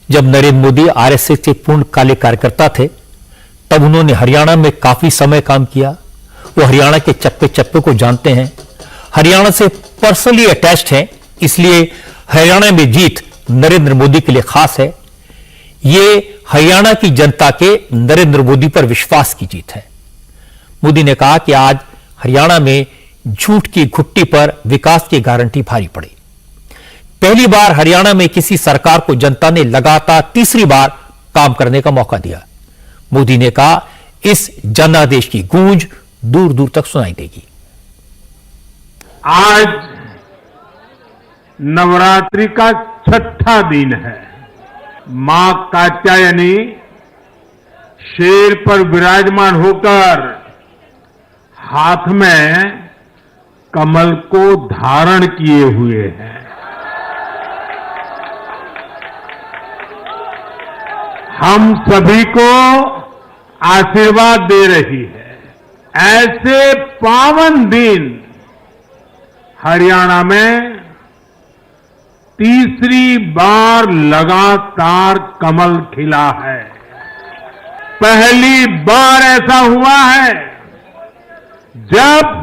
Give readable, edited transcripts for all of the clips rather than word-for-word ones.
जब नरेंद्र मोदी आरएसएस के पूर्ण काले कार्यकर्ता थे, तब उन्होंने हरियाणा में काफी समय काम किया। वो हरियाणा के चप्पे चप्पे को जानते हैं, हरियाणा से पर्सनली अटैच्ड हैं, इसलिए हरियाणा में जीत नरेंद्र मोदी के लिए खास है। ये हरियाणा की जनता के नरेंद्र मोदी पर विश्वास की जीत है। मोदी ने कहा कि आज हरियाणा में झूठ की घुट्टी पर विकास की गारंटी भारी पड़ी। पहली बार हरियाणा में किसी सरकार को जनता ने लगातार तीसरी बार काम करने का मौका दिया। मोदी ने कहा, इस जनादेश की गूंज दूर दूर तक सुनाई देगी। आज नवरात्रि का छठा दिन है। मां कात्यायनी शेर पर विराजमान होकर हाथ में कमल को धारण किए हुए हैं। हम सभी को आशीर्वाद दे रही है। ऐसे पावन दिन हरियाणा में तीसरी बार लगातार कमल खिला है। पहली बार ऐसा हुआ है जब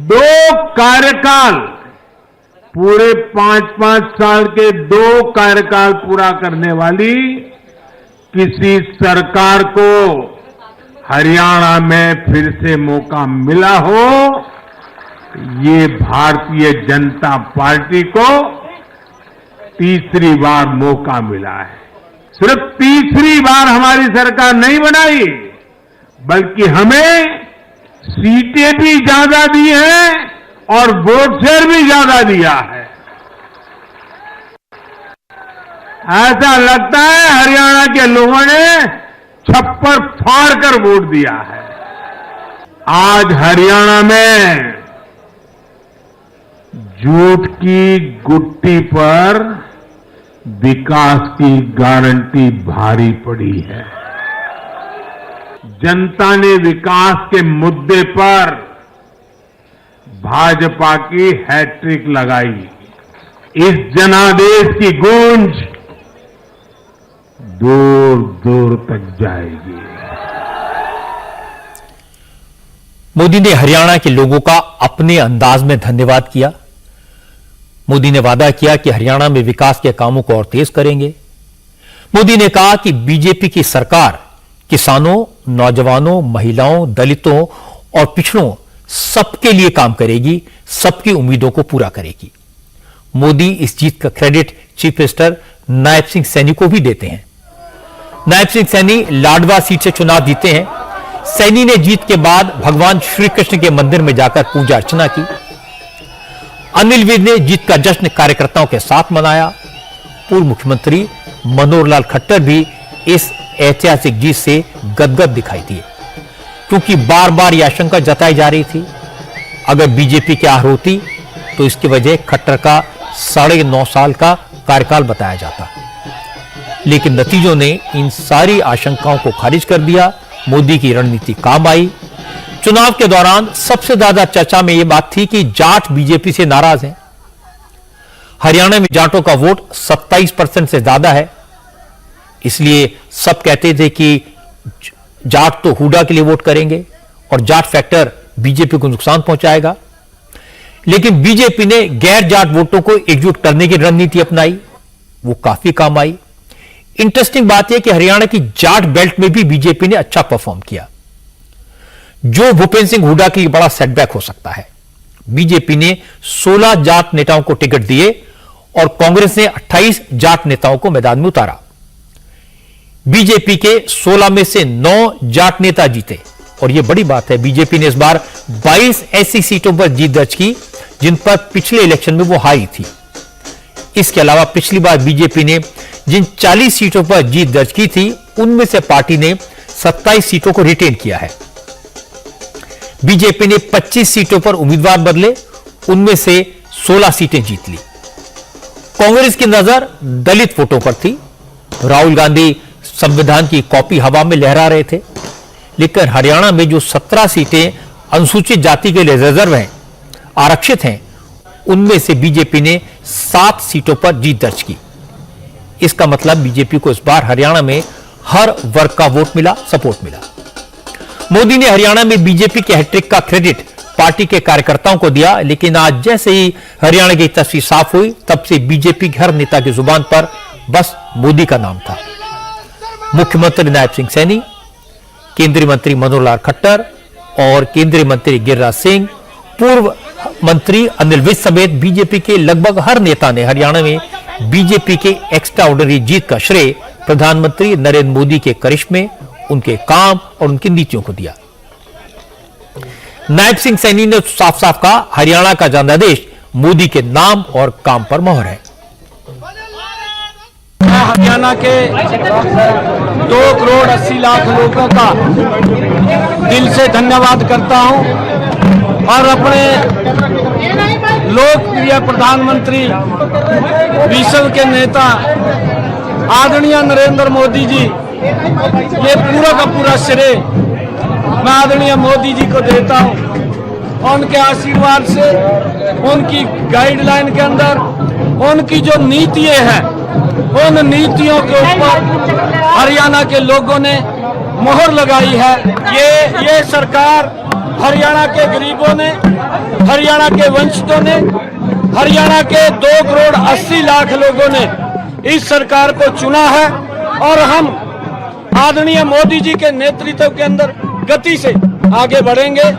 2 कार्यकाल, पूरे 5-5 साल के 2 कार्यकाल पूरा करने वाली किसी सरकार को हरियाणा में फिर से मौका मिला हो। ये भारतीय जनता पार्टी को तीसरी बार मौका मिला है। सिर्फ तीसरी बार हमारी सरकार नहीं बनाई, बल्कि हमें सीटें भी ज्यादा दी हैं और वोट शेयर भी ज्यादा दिया है। ऐसा लगता है हरियाणा के लोगों ने छप्पर फाड़ कर वोट दिया है। आज हरियाणा में झूठ की गुट्टी पर विकास की गारंटी भारी पड़ी है। जनता ने विकास के मुद्दे पर भाजपा की हैट्रिक लगाई। इस जनादेश की गूंज दूर दूर तक जाएगी। मोदी ने हरियाणा के लोगों का अपने अंदाज में धन्यवाद किया। मोदी ने वादा किया कि हरियाणा में विकास के कामों को और तेज करेंगे। मोदी ने कहा कि बीजेपी की सरकार किसानों, नौजवानों, महिलाओं, दलितों और पिछड़ों सबके लिए काम करेगी, सबकी उम्मीदों को पूरा करेगी। मोदी इस जीत का credit chief minister Nayab Singh Saini को भी देते हैं। नायब सिंह सैनी लाडवा सीट से चुनाव जीते हैं। सैनी ने जीत के बाद भगवान श्री कृष्ण के मंदिर में जाकर पूजा अर्चना की। अनिल विज ने जीत का जश्न कार्यकर्ताओं के साथ मनाया। पूर्व मुख्यमंत्री मनोहर लाल खट्टर भी इस ऐतिहासिक जीत से गदगद दिखाई दिए, क्योंकि बार बार यह आशंका जताई जा रही थी अगर बीजेपी की हार होती तो इसकी वजह खट्टर का 9.5 साल का कार्यकाल बताया जाता। लेकिन नतीजों ने इन सारी आशंकाओं को खारिज कर दिया। मोदी की रणनीति काम आई। चुनाव के दौरान सबसे ज्यादा चर्चा में यह बात थी कि जाट बीजेपी से नाराज हैं। हरियाणा में जाटों का वोट 27% से ज्यादा है, इसलिए सब कहते थे कि जाट तो हुडा के लिए वोट करेंगे और जाट फैक्टर बीजेपी को नुकसान पहुंचाएगा। लेकिन बीजेपी ने गैर जाट वोटों को एकजुट करने की रणनीति अपनाई, वो काफी काम आई। इंटरेस्टिंग बात यह कि हरियाणा की जाट बेल्ट में भी बीजेपी ने अच्छा परफॉर्म किया, जो भूपेंद्र सिंह हुड्डा के लिए बड़ा सेटबैक हो सकता है। बीजेपी ने 16 जाट नेताओं को टिकट दिए और कांग्रेस ने 28 जाट नेताओं को मैदान में उतारा। बीजेपी के 16 में से 9 जाट नेता जीते और यह बड़ी बात है। बीजेपी ने इस बार 22 ऐसी सीटों पर जीत दर्ज की जिन पर पिछले इलेक्शन में वो हारी थी। इसके अलावा पिछली बार बीजेपी ने जिन 40 सीटों पर जीत दर्ज की थी, उनमें से पार्टी ने 27 सीटों को रिटेन किया है। बीजेपी ने 25 सीटों पर उम्मीदवार बदले, उनमें से 16 सीटें जीत ली। कांग्रेस की नजर दलित वोटों पर थी। राहुल गांधी संविधान की कॉपी हवा में लहरा रहे थे, लेकिन हरियाणा में जो 17 सीटें अनुसूचित जाति के लिए रिजर्व हैं, आरक्षित हैं, उनमें से बीजेपी ने 7 सीटों पर जीत दर्ज की। इसका मतलब बीजेपी को इस बार हरियाणा में हर वर्ग का वोट मिला, सपोर्ट मिला। मोदी ने हरियाणा में बीजेपी के हैट्रिक का क्रेडिट पार्टी के कार्यकर्ताओं को दिया, लेकिन आज जैसे ही हरियाणा की तस्वीर साफ हुई, तब से बीजेपी के हर नेता की जुबान पर बस मोदी का नाम था। मुख्यमंत्री नायब सिंह सैनी, केंद्रीय मंत्री मनोहर लाल खट्टर और केंद्रीय मंत्री गिरिराज सिंह, पूर्व मंत्री अनिल विज समेत बीजेपी के लगभग हर नेता ने हरियाणा में बीजेपी के एक्स्ट्रा ऑर्डिनरी जीत का श्रेय प्रधानमंत्री नरेंद्र मोदी के करिश्मे, उनके काम और उनकी नीतियों को दिया। नायब सिंह सैनी ने साफ साफ कहा, हरियाणा का जनादेश मोदी के नाम और काम पर मोहर है। मैं हरियाणा के 2 करोड़ 80 लाख लोगों का दिल से धन्यवाद करता हूं और अपने लोकप्रिय प्रधानमंत्री, विश्व के नेता आदरणीय नरेंद्र मोदी जी, ये पूरा का पूरा श्रेय मैं आदरणीय मोदी जी को देता हूं। उनके आशीर्वाद से, उनकी गाइडलाइन के अंदर उनकी जो नीतियां हैं, उन नीतियों के ऊपर हरियाणा के लोगों ने मोहर लगाई है। ये सरकार हरियाणा के गरीबों ने, हरियाणा के वंचितों ने, हरियाणा के 2 करोड़ 80 लाख लोगों ने इस सरकार को चुना है और हम आदरणीय मोदी जी के नेतृत्व के अंदर गति से आगे बढ़ेंगे।